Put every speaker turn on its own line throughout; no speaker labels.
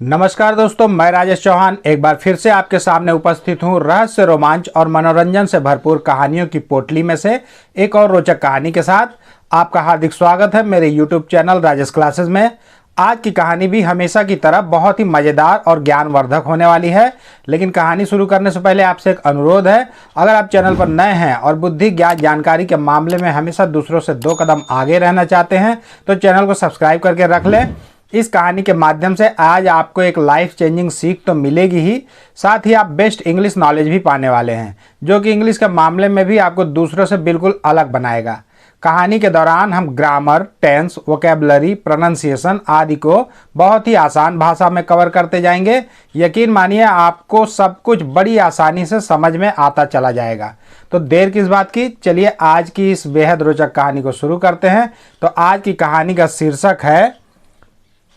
नमस्कार दोस्तों, मैं राजेश चौहान एक बार फिर से आपके सामने उपस्थित हूँ रहस्य, रोमांच और मनोरंजन से भरपूर कहानियों की पोटली में से एक और रोचक कहानी के साथ। आपका हार्दिक स्वागत है मेरे YouTube चैनल राजेश क्लासेस में। आज की कहानी भी हमेशा की तरह बहुत ही मज़ेदार और ज्ञानवर्धक होने वाली है। लेकिन कहानी शुरू करने से पहले आपसे एक अनुरोध है, अगर आप चैनल पर नए हैं और बुद्धि ज्ञान जानकारी के मामले में हमेशा दूसरों से 2 कदम आगे रहना चाहते हैं तो चैनल को सब्सक्राइब करके रख लें। इस कहानी के माध्यम से आज आपको एक लाइफ चेंजिंग सीख तो मिलेगी ही, साथ ही आप बेस्ट इंग्लिश नॉलेज भी पाने वाले हैं, जो कि इंग्लिश के मामले में भी आपको दूसरों से बिल्कुल अलग बनाएगा। कहानी के दौरान हम ग्रामर, टेंस, वोकेबलरी, प्रोनाउंसिएशन आदि को बहुत ही आसान भाषा में कवर करते जाएंगे। यकीन मानिए आपको सब कुछ बड़ी आसानी से समझ में आता चला जाएगा। तो देर किस बात की, चलिए आज की इस बेहद रोचक कहानी को शुरू करते हैं। तो आज की कहानी का शीर्षक है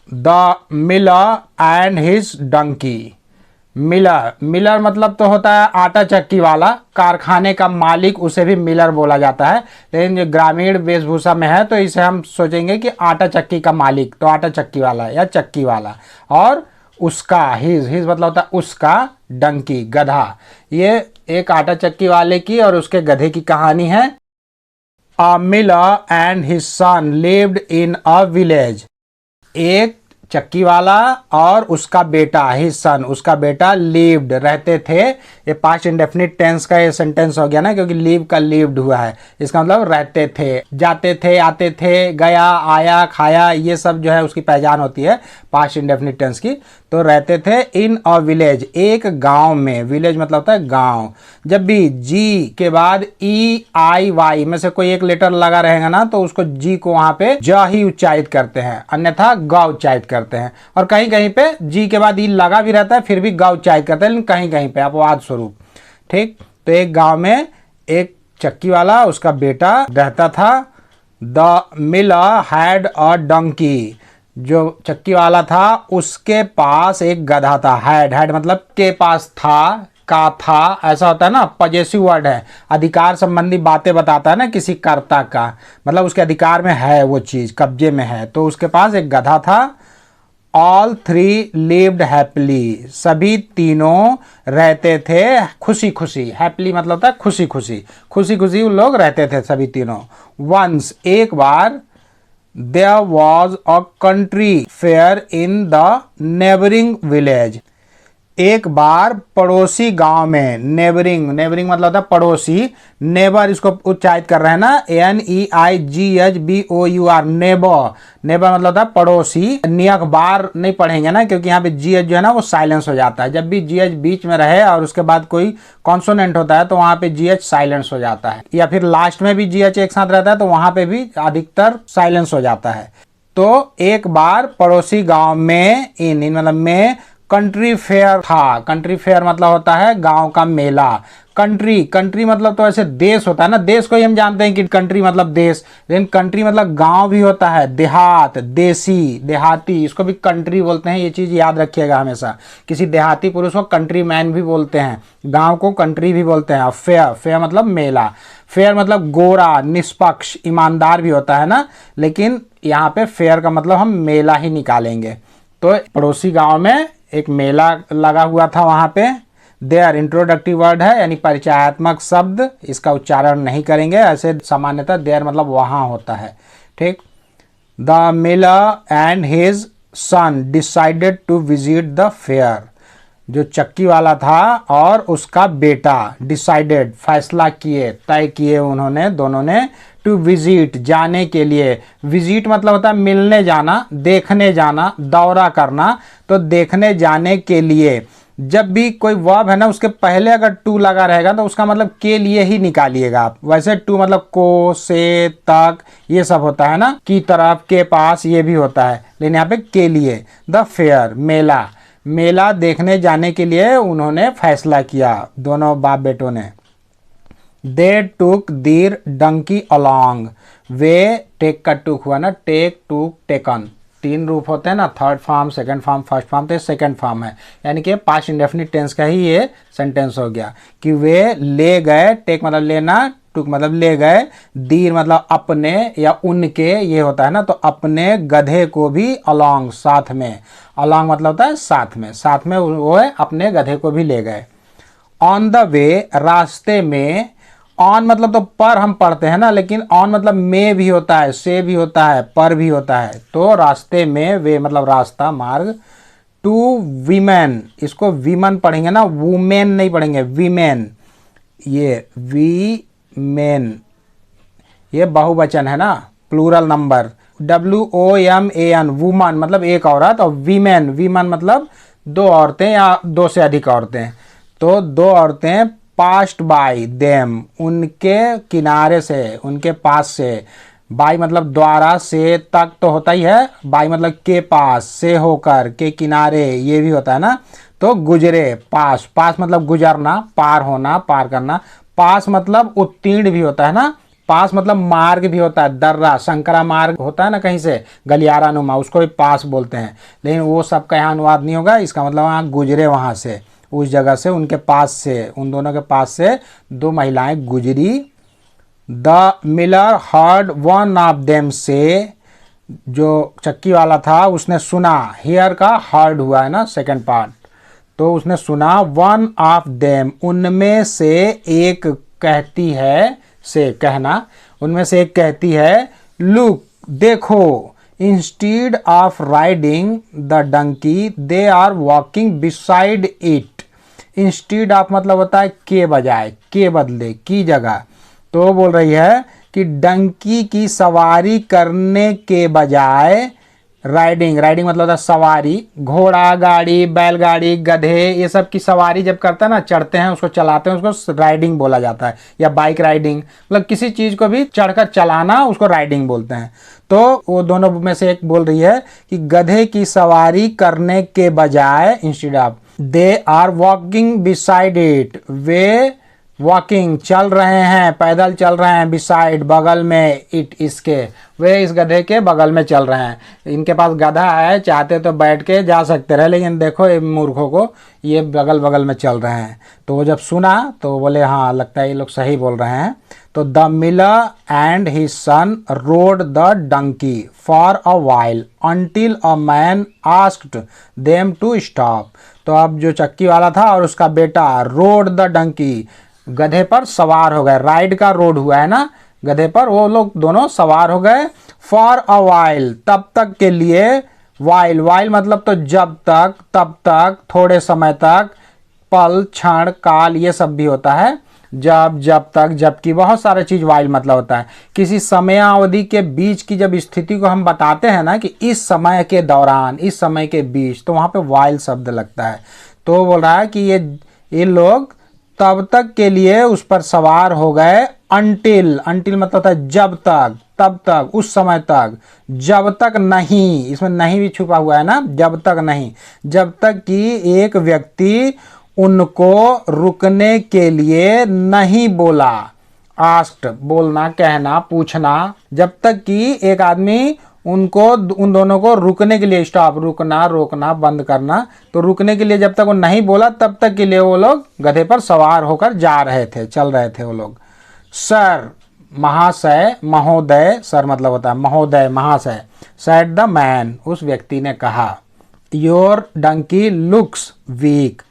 the miller and his donkey. Miller मतलब तो होता है आटा चक्की वाला, कारखाने का मालिक, उसे भी मिलर बोला जाता है। लेकिन जो ग्रामीण वेशभूषा में है तो इसे हम सोचेंगे कि आटा चक्की का मालिक, तो आटा चक्की वाला या चक्की वाला। और उसका हिज मतलब होता है उसका, डंकी गधा। ये एक आटा चक्की वाले की और उसके गधे की कहानी है। A miller and his son lived in a village. एक चक्की वाला और उसका बेटा, हिज सन, उसका बेटा लिव्ड रहते थे। ये पास्ट इंडेफिनिट टेंस का ये सेंटेंस हो गया ना, क्योंकि लिव का लिव्ड हुआ है। इसका मतलब रहते थे, जाते थे, आते थे, गया, आया, खाया, ये सब जो है उसकी पहचान होती है पास्ट इंडेफिनिट टेंस की। तो रहते थे इन अ विलेज, एक गांव में। विलेज मतलब होता है गांव। जब भी जी के बाद ई आई वाई में से कोई एक लेटर लगा रहेगा ना, तो उसको जी को वहां पे ज ही उच्चारित करते हैं, अन्यथा ग उच्चारित करते हैं। और कहीं कहीं पे जी के बाद ई लगा भी रहता है फिर भी ग उच्चारित करते हैं, लेकिन कहीं कहीं पे अपवाद स्वरूप। ठीक, तो एक गांव में एक चक्की वाला, उसका बेटा रहता था। The miller had a donkey. जो चक्की वाला था उसके पास एक गधा था। हैड मतलब के पास था, का था, ऐसा होता है ना, पॉजेसिव वर्ड है, अधिकार संबंधी बातें बताता है ना किसी कर्ता का, मतलब उसके अधिकार में है वो चीज, कब्जे में है। तो उसके पास एक गधा था। All three lived happily. सभी तीनों रहते थे खुशी खुशी। हैप्पीली मतलब होता है खुशी खुशी, खुशी खुशी उन लोग रहते थे सभी तीनों। वंस एक बार, there was a country fair in the neighboring village। एक बार पड़ोसी गांव में, नेबरिंग मतलब होता है पड़ोसी, नेबर इसको उच्चारित कर रहे हैं ना, NEIGHBOUR, नेबर मतलब होता है पड़ोसी। नियक बार नहीं पढ़ेंगे ना, क्योंकि यहाँ पे GH जो है ना वो साइलेंस हो जाता है। जब भी GH बीच में रहे और उसके बाद कोई कॉन्सोनेंट होता है तो वहां पे GH साइलेंस हो जाता है, या फिर लास्ट में भी GH एक साथ रहता है तो वहां पे भी अधिकतर साइलेंस हो जाता है। तो एक बार पड़ोसी गांव में, इन मतलब में, कंट्री फेयर था। कंट्री फेयर मतलब होता है गांव का मेला। कंट्री मतलब तो ऐसे देश होता है ना, देश को ही हम जानते हैं कि कंट्री मतलब देश, लेकिन कंट्री मतलब गांव भी होता है, देहात, देसी, देहाती, इसको भी कंट्री बोलते हैं। ये चीज याद रखिएगा हमेशा। किसी देहाती पुरुष को कंट्री मैन भी बोलते हैं, गांव को कंट्री भी बोलते हैं। फेयर मतलब मेला। फेयर मतलब गोरा, निष्पक्ष, ईमानदार भी होता है ना, लेकिन यहाँ पे फेयर का मतलब हम मेला ही निकालेंगे। तो पड़ोसी गांव में एक मेला लगा हुआ था वहां पे। देयर इंट्रोडक्टिव वर्ड है, यानी परिचयात्मक शब्द, इसका उच्चारण नहीं करेंगे। ऐसे सामान्यतः देयर मतलब वहां होता है। ठीक, the miller and his son decided to visit the fair. जो चक्की वाला था और उसका बेटा, डिसाइडेड फैसला किए, तय किए उन्होंने दोनों ने, टू विजिट जाने के लिए। विजिट मतलब होता है मिलने जाना, देखने जाना, दौरा करना। तो देखने जाने के लिए, जब भी कोई वर्ब है ना उसके पहले अगर टू लगा रहेगा तो उसका मतलब के लिए ही निकालिएगा आप। वैसे टू मतलब को, से, तक, ये सब होता है ना, की तरफ, के पास, ये भी होता है, लेकिन यहाँ पे के लिए। द फेयर मेला देखने जाने के लिए उन्होंने फैसला किया, दोनों बाप बेटों ने। They took their donkey along. वे टेक का टूक हुआ ना, टेक, टूक, टेकन, तीन रूप होते हैं ना, third form, second form, first form, तो ये सेकंड फॉर्म है, यानी कि पास्ट इंडेफिनिट टेंस का ही ये सेंटेंस हो गया कि वे ले गए, टेक मतलब लेना, टुक मतलब ले गए, दीर मतलब अपने या उनके, ये होता है ना, तो अपने गधे को भी अलॉन्ग, साथ में, अलॉन्ग मतलब होता है साथ में, साथ में वो अपने गधे को भी ले गए। ऑन द वे रास्ते में, ऑन मतलब तो पर हम पढ़ते हैं ना, लेकिन ऑन मतलब में भी होता है, से भी होता है, पर भी होता है, तो रास्ते में, वे मतलब रास्ता, मार्ग, टू वीमेन, इसको वीमन पढ़ेंगे ना, वुमेन नहीं पढ़ेंगे, वीमेन, ये वीमेन ये बहुवचन है ना, प्लूरल नंबर, WOMAN, वुमन मतलब एक औरत, और वीमेन, वीमन मतलब दो औरतें या दो से अधिक औरतें, तो दो औरतें पास्ट बाय देम, उनके किनारे से, उनके पास से, बाय मतलब द्वारा, से तक तो होता ही है, बाय मतलब के पास, से होकर, के किनारे ये भी होता है ना, तो गुजरे, पास, पास मतलब गुजरना, पार होना, पार करना, पास मतलब उत्तीर्ण भी होता है ना, पास मतलब मार्ग भी होता है, दर्रा, संकरा मार्ग होता है ना कहीं से, गलियारा नुमा, उसको भी पास बोलते हैं, लेकिन वो सबका यहाँ अनुवाद नहीं होगा, इसका मतलब वहाँ गुजरे, वहाँ से, उस जगह से, उनके पास से, उन दोनों के पास से दो महिलाएं गुजरी। The Miller heard one of them से, जो चक्की वाला था उसने सुना, हियर का हर्ड हुआ है ना सेकंड पार्ट, तो उसने सुना, वन ऑफ देम उनमें से एक कहती है, से कहना, उनमें से एक कहती है, लुक देखो, instead of riding the donkey they are walking beside it, instead of मतलब होता है के बजाय, के बदले, की जगह, तो बोल रही है कि डंकी की सवारी करने के बजाय, राइडिंग, राइडिंग मतलब होता है सवारी, घोड़ा, गाड़ी, बैलगाड़ी, गधे, ये सब की सवारी जब करता है ना, चढ़ते हैं उसको, चलाते हैं उसको राइडिंग बोला जाता है, या बाइक राइडिंग, मतलब किसी चीज़ को भी चढ़कर चलाना उसको राइडिंग बोलते हैं। तो वो दोनों में से एक बोल रही है कि गधे की सवारी करने के बजाय, instead of, they are walking beside it, वे वॉकिंग चल रहे हैं, पैदल चल रहे हैं, बिसाइड बगल में, इट इसके, वे इस गधे के बगल में चल रहे हैं, इनके पास गधा है, चाहते तो बैठ के जा सकते रहे, लेकिन देखो ये मूर्खों को, ये बगल बगल में चल रहे हैं। तो वो जब सुना तो बोले हाँ लगता है ये लोग सही बोल रहे हैं। तो the miller and his son rode the donkey for a while until a man asked them to stop. तो अब जो चक्की वाला था और उसका बेटा रोड द डंकी, गधे पर सवार हो गए, राइड का रोड हुआ है ना गधे पर, वो लोग दोनों सवार हो गए, फॉर अ वाइल तब तक के लिए, वाइल, वाइल मतलब तो जब तक, तब तक, थोड़े समय तक, पल, क्षण, काल ये सब भी होता है, जब, जब तक, जबकि, बहुत सारे चीज वाइल मतलब होता है, किसी समयावधि के बीच की जब स्थिति को हम बताते हैं ना कि इस समय के दौरान, इस समय के बीच, तो वहां पे वाइल शब्द लगता है। तो बोल रहा है कि ये लोग तब तक के लिए उस पर सवार हो गए, अंटिल, अंटिल मतलब था जब तक, तब तक, उस समय तक, जब तक नहीं, इसमें नहीं भी छुपा हुआ है ना, जब तक नहीं, जब तक कि एक व्यक्ति उनको रुकने के लिए नहीं बोला, आस्क्ड बोलना, कहना, पूछना, जब तक कि एक आदमी उनको, उन दोनों को रुकने के लिए, स्टॉप रुकना, रोकना, बंद करना, तो रुकने के लिए जब तक वो नहीं बोला तब तक के लिए वो लोग गधे पर सवार होकर जा रहे थे, चल रहे थे वो लोग। सर महाशय, महोदय, सर मतलब होता है महोदय, महाशय, सेड द मैन उस व्यक्ति ने कहा, योर डंकी लुक्स वीक,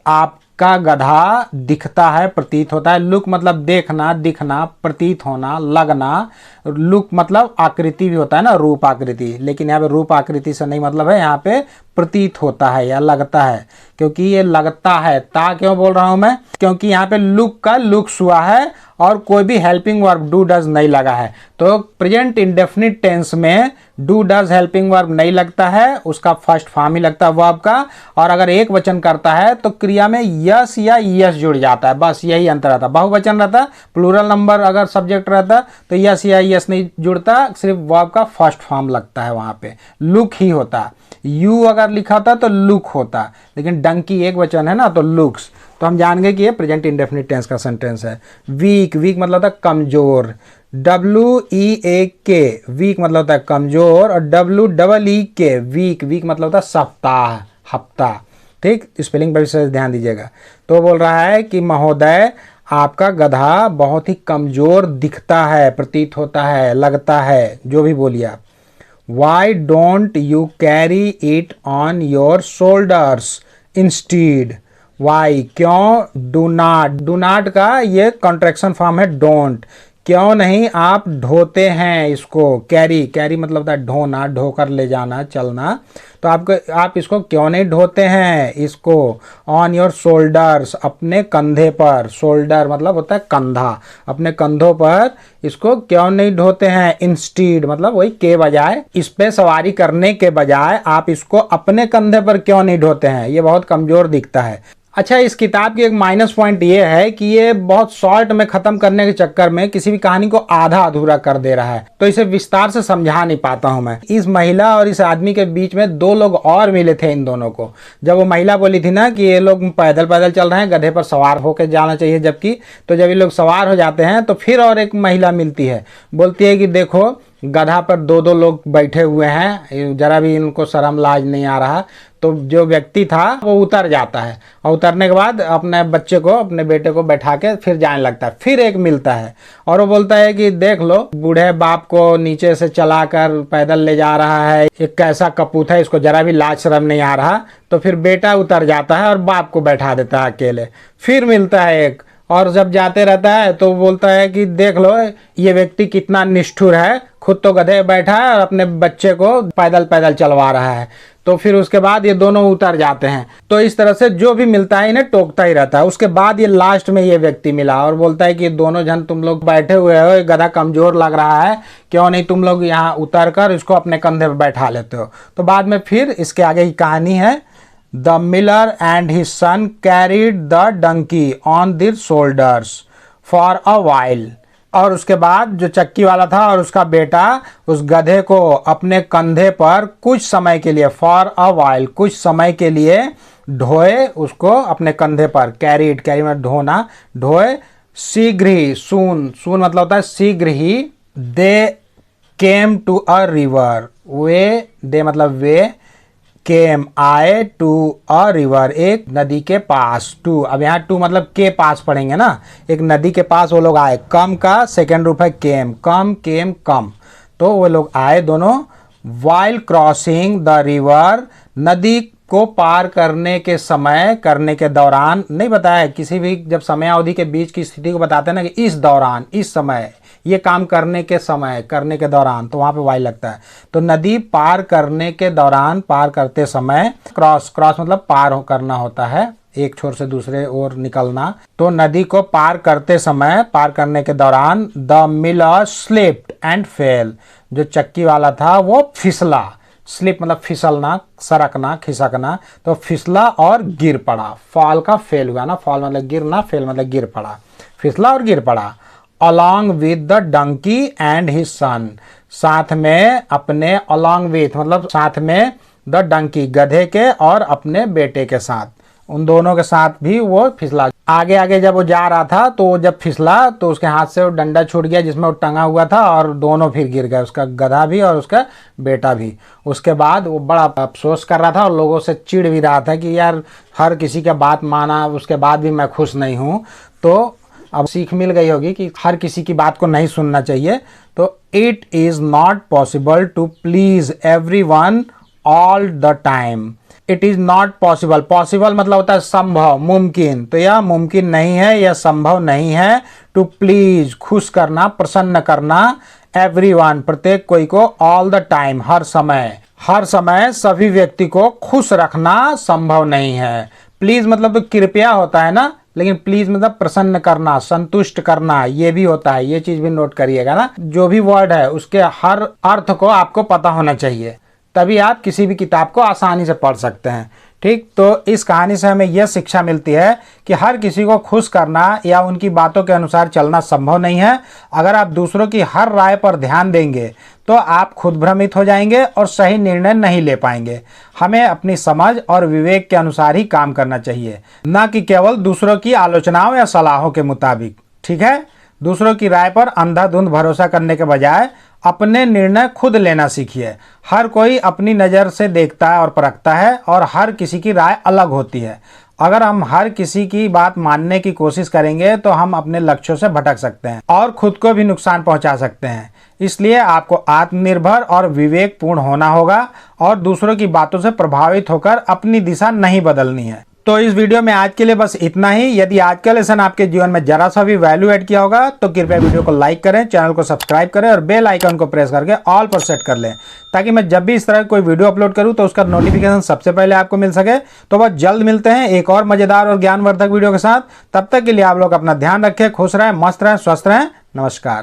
आपका गधा दिखता है, प्रतीत होता है, लुक मतलब देखना, दिखना, प्रतीत होना, लगना, लुक मतलब आकृति भी होता है ना, रूप आकृति, लेकिन यहाँ पे रूप आकृति से नहीं मतलब है, यहाँ पे प्रतीत होता है या लगता है, क्योंकि ये लगता है, ता क्यों बोल रहा हूं मैं, क्योंकि यहाँ पे लुक का लुक्स हुआ है और कोई भी हेल्पिंग वर्ब डू डज नहीं लगा है, तो प्रेजेंट इंडेफिनिट टेंस में डू डज हेल्पिंग वर्ब नहीं लगता है, उसका फर्स्ट फॉर्म ही लगता है वर्ब का, और अगर एक वचन करता है तो क्रिया में यस या यस जुड़ जाता है, बस यही अंतर रहता है। बहुवचन रहता, प्लूरल नंबर अगर सब्जेक्ट रहता तो यस या यस नहीं जुड़ता, सिर्फ वर्ब का फर्स्ट फॉर्म लगता है, वहां पे लुक ही होता, यू अगर लिखा होता तो लुक होता, लेकिन डंकी एक वचन है ना तो लुक्स, तो हम जान गए कि ये प्रेजेंट इंडेफिनिट टेंस का सेंटेंस है। वीक, वीक मतलब था कमजोर, WEAK वीक मतलब होता है कमजोर, और WEEK वीक, वीक मतलब होता है सप्ताह, हफ्ता। ठीक, स्पेलिंग पर विशेष ध्यान दीजिएगा। तो बोल रहा है कि महोदय आपका गधा बहुत ही कमजोर दिखता है, प्रतीत होता है, लगता है, जो भी बोलिए आप। Why don't you carry it on your shoulders instead? Why, क्यों? Do not का ये कॉन्ट्रैक्शन फॉर्म है don't। क्यों नहीं आप ढोते हैं इसको? कैरी, कैरी मतलब होता है ढोना, ढोकर ले जाना, चलना। तो आप इसको क्यों नहीं ढोते हैं इसको? ऑन योर शोल्डर्स, अपने कंधे पर। शोल्डर मतलब होता है कंधा, अपने कंधों पर इसको क्यों नहीं ढोते हैं? इंस्टीड मतलब वही के बजाय, इस पे सवारी करने के बजाय आप इसको अपने कंधे पर क्यों नहीं ढोते हैं? ये बहुत कमजोर दिखता है। अच्छा, इस किताब की एक माइनस पॉइंट ये है कि ये बहुत शॉर्ट में खत्म करने के चक्कर में किसी भी कहानी को आधा अधूरा कर दे रहा है, तो इसे विस्तार से समझा नहीं पाता हूं मैं। इस महिला और इस आदमी के बीच में दो लोग और मिले थे इन दोनों को। जब वो महिला बोली थी ना कि ये लोग पैदल पैदल चल रहे हैं, गधे पर सवार होकर जाना चाहिए, जबकि तो जब ये लोग सवार हो जाते हैं तो फिर और एक महिला मिलती है, बोलती है कि देखो गधा पर दो दो लोग बैठे हुए हैं, जरा भी इनको शर्म लाज नहीं आ रहा। तो जो व्यक्ति था वो उतर जाता है, और उतरने के बाद अपने बच्चे को, अपने बेटे को बैठा के फिर जाने लगता है। फिर एक मिलता है और वो बोलता है कि देख लो, बूढ़े बाप को नीचे से चलाकर पैदल ले जा रहा है, एक कैसा कपूत है, इसको जरा भी लाज शर्म नहीं आ रहा। तो फिर बेटा उतर जाता है और बाप को बैठा देता है अकेले। फिर मिलता है एक, और जब जाते रहता है तो बोलता है कि देख लो ये व्यक्ति कितना निष्ठुर है, खुद तो गधे बैठा है और अपने बच्चे को पैदल पैदल चलवा रहा है। तो फिर उसके बाद ये दोनों उतर जाते हैं। तो इस तरह से जो भी मिलता है इन्हें टोकता ही रहता है। उसके बाद ये लास्ट में ये व्यक्ति मिला और बोलता है कि दोनों जन तुम लोग बैठे हुए हो, ये गधा कमजोर लग रहा है, क्यों नहीं तुम लोग यहाँ उतर कर इसको अपने कंधे पर बैठा लेते हो। तो बाद में फिर इसके आगे की कहानी है, The miller and his son carried the donkey on their shoulders for a while। और उसके बाद जो चक्की वाला था और उसका बेटा उस गधे को अपने कंधे पर कुछ समय के लिए, फॉर अ वाइल, कुछ समय के लिए ढोए उसको अपने कंधे पर। कैरीड, कैरी में ढोना, ढोए। शीघ्र ही, सून, सून मतलब होता है शीघ्र ही। दे केम टू अ रिवर, वे, दे मतलब वे, केम आए, टू अ रिवर एक नदी के पास। टू, अब यहाँ टू मतलब के पास पढ़ेंगे ना, एक नदी के पास वो लोग आए। कम का सेकेंड रूप है केम, कम, केम, कम। तो वो लोग आए दोनों। वाइल क्रॉसिंग द रिवर, नदी को पार करने के समय, करने के दौरान नहीं बताया, किसी भी जब समय अवधि के बीच की स्थिति को बताते हैं ना कि इस दौरान, इस समय, ये काम करने के समय, करने के दौरान, तो वहां पे वाई लगता है। तो नदी पार करने के दौरान, पार करते समय। क्रॉस, क्रॉस मतलब पार करना होता है, एक छोर से दूसरे ओर निकलना। तो नदी को पार करते समय, पार करने के दौरान, the Miller slipped and fail, जो चक्की वाला था वो फिसला। स्लिप मतलब फिसलना, सरकना, खिसकना। तो फिसला और गिर पड़ा। फॉल का फेल हुआ ना, फॉल मतलब गिरना, फेल मतलब गिर पड़ा। फिसला और गिर पड़ा। along with the donkey and his son, साथ में अपने, along with मतलब साथ में, the donkey गधे के और अपने बेटे के साथ, उन दोनों के साथ भी वो फिसला। आगे आगे जब वो जा रहा था तो जब फिसला तो उसके हाथ से वो डंडा छूट गया जिसमें वो टंगा हुआ था, और दोनों फिर गिर गए, उसका गधा भी और उसका बेटा भी। उसके बाद वो बड़ा अफसोस कर रहा था और लोगों से चिढ़ भी रहा था कि यार हर किसी का बात माना, उसके बाद भी मैं खुश नहीं हूँ। तो अब सीख मिल गई होगी कि हर किसी की बात को नहीं सुनना चाहिए। तो it is not possible to please everyone all the time. It is not possible, possible मतलब होता है संभव, मुमकिन। तो यह मुमकिन नहीं है, यह संभव नहीं है, टू प्लीज खुश करना, प्रसन्न करना, एवरीवन प्रत्येक कोई को, ऑल द टाइम हर समय, हर समय सभी व्यक्ति को खुश रखना संभव नहीं है। प्लीज मतलब तो कृपया होता है ना, लेकिन प्लीज मतलब प्रसन्न करना, संतुष्ट करना, ये भी होता है। ये चीज भी नोट करिएगा ना, जो भी वर्ड है उसके हर अर्थ को आपको पता होना चाहिए, तभी आप किसी भी किताब को आसानी से पढ़ सकते हैं। ठीक, तो इस कहानी से हमें यह शिक्षा मिलती है कि हर किसी को खुश करना या उनकी बातों के अनुसार चलना संभव नहीं है। अगर आप दूसरों की हर राय पर ध्यान देंगे तो आप खुद भ्रमित हो जाएंगे और सही निर्णय नहीं ले पाएंगे। हमें अपनी समझ और विवेक के अनुसार ही काम करना चाहिए, न कि केवल दूसरों की आलोचनाओं या सलाहों के मुताबिक। ठीक है, दूसरों की राय पर अंधाधुंध भरोसा करने के बजाय अपने निर्णय खुद लेना सीखिए। हर कोई अपनी नज़र से देखता है और परखता है और हर किसी की राय अलग होती है। अगर हम हर किसी की बात मानने की कोशिश करेंगे तो हम अपने लक्ष्यों से भटक सकते हैं और खुद को भी नुकसान पहुंचा सकते हैं। इसलिए आपको आत्मनिर्भर और विवेकपूर्ण होना होगा और दूसरों की बातों से प्रभावित होकर अपनी दिशा नहीं बदलनी है। तो इस वीडियो में आज के लिए बस इतना ही। यदि आज का लेसन आपके जीवन में जरा सा भी वैल्यू ऐड किया होगा तो कृपया वीडियो को लाइक करें, चैनल को सब्सक्राइब करें और बेल आइकन को प्रेस करके ऑल पर सेट कर लें, ताकि मैं जब भी इस तरह कोई वीडियो अपलोड करूं तो उसका नोटिफिकेशन सबसे पहले आपको मिल सके। तो बहुत जल्द मिलते हैं एक और मजेदार और ज्ञानवर्धक वीडियो के साथ। तब तक के लिए आप लोग अपना ध्यान रखें, खुश रहें, मस्त रहें, स्वस्थ रहें। नमस्कार।